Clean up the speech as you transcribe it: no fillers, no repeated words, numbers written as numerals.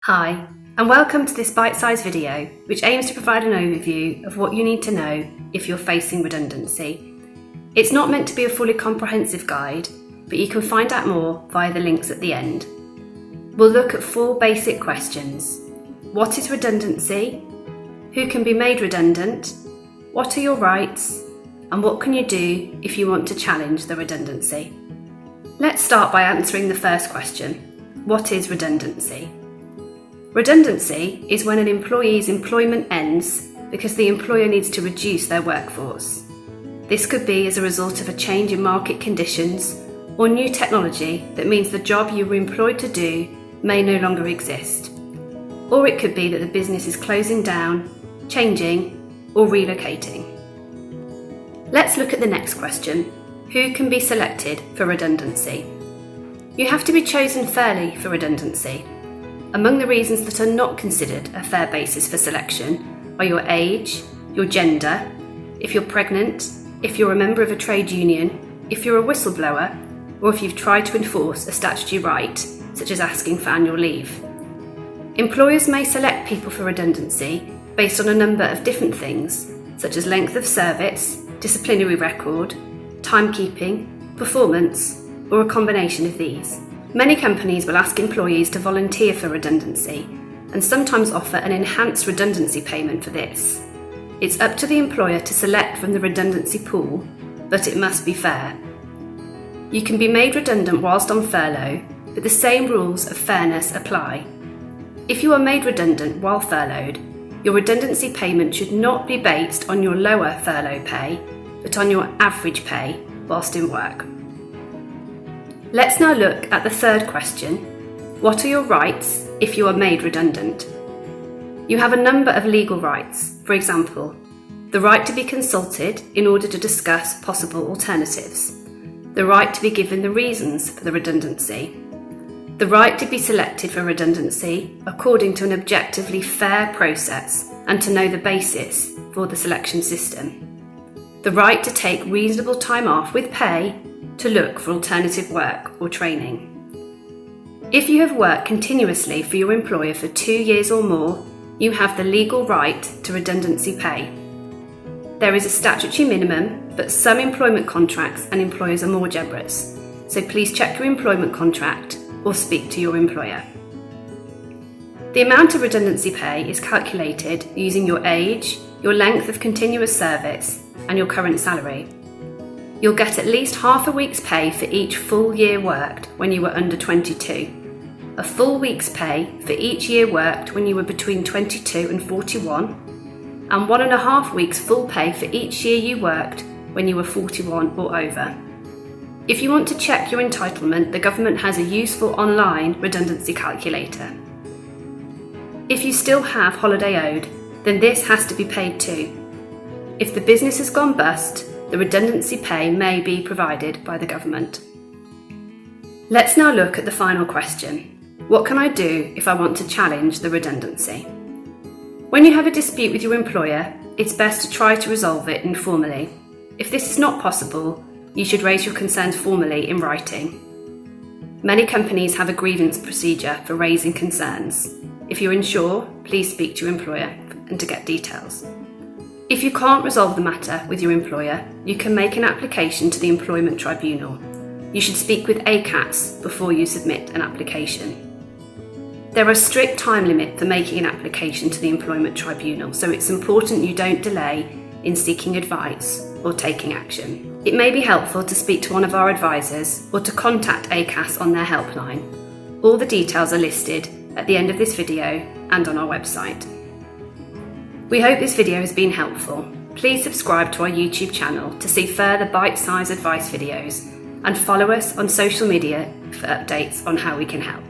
Hi, and welcome to this bite-sized video which aims to provide an overview of what you need to know if you're facing redundancy. It's not meant to be a fully comprehensive guide, but you can find out more via the links at the end. We'll look at 4 basic questions. What is redundancy? Who can be made redundant? What are your rights? And what can you do if you want to challenge the redundancy? Let's start by answering the first question. What is redundancy? Redundancy is when an employee's employment ends because the employer needs to reduce their workforce. This could be as a result of a change in market conditions or new technology that means the job you were employed to do may no longer exist. Or it could be that the business is closing down, changing, or relocating. Let's look at the next question. Who can be selected for redundancy? You have to be chosen fairly for redundancy. Among the reasons that are not considered a fair basis for selection are your age, your gender, if you're pregnant, if you're a member of a trade union, if you're a whistleblower, or if you've tried to enforce a statutory right, such as asking for annual leave. Employers may select people for redundancy based on a number of different things, such as length of service, disciplinary record, timekeeping, performance, or a combination of these. Many companies will ask employees to volunteer for redundancy and sometimes offer an enhanced redundancy payment for this. It's up to the employer to select from the redundancy pool, but it must be fair. You can be made redundant whilst on furlough, but the same rules of fairness apply. If you are made redundant while furloughed, your redundancy payment should not be based on your lower furlough pay, but on your average pay whilst in work. Let's now look at the third question. What are your rights if you are made redundant? You have a number of legal rights. For example, the right to be consulted in order to discuss possible alternatives, the right to be given the reasons for the redundancy, the right to be selected for redundancy according to an objectively fair process and to know the basis for the selection system, the right to take reasonable time off with pay to look for alternative work or training. If you have worked continuously for your employer for 2 years or more, you have the legal right to redundancy pay. There is a statutory minimum, but some employment contracts and employers are more generous, so please check your employment contract or speak to your employer. The amount of redundancy pay is calculated using your age, your length of continuous service, and your current salary. You'll get at least half a week's pay for each full year worked when you were under 22, a full week's pay for each year worked when you were between 22 and 41, and 1.5 weeks full pay for each year you worked when you were 41 or over. If you want to check your entitlement, the government has a useful online redundancy calculator. If you still have holiday owed, then this has to be paid too. If the business has gone bust, the redundancy pay may be provided by the government. Let's now look at the final question. What can I do if I want to challenge the redundancy? When you have a dispute with your employer, it's best to try to resolve it informally. If this is not possible, you should raise your concerns formally in writing. Many companies have a grievance procedure for raising concerns. If you're unsure, please speak to your employer and to get details. If you can't resolve the matter with your employer, you can make an application to the Employment Tribunal. You should speak with ACATS before you submit an application. There are strict time limits for making an application to the Employment Tribunal, so it's important you don't delay in seeking advice or taking action. It may be helpful to speak to one of our advisors or to contact ACAS on their helpline. All the details are listed at the end of this video and on our website. We hope this video has been helpful. Please subscribe to our YouTube channel to see further bite-sized advice videos and follow us on social media for updates on how we can help.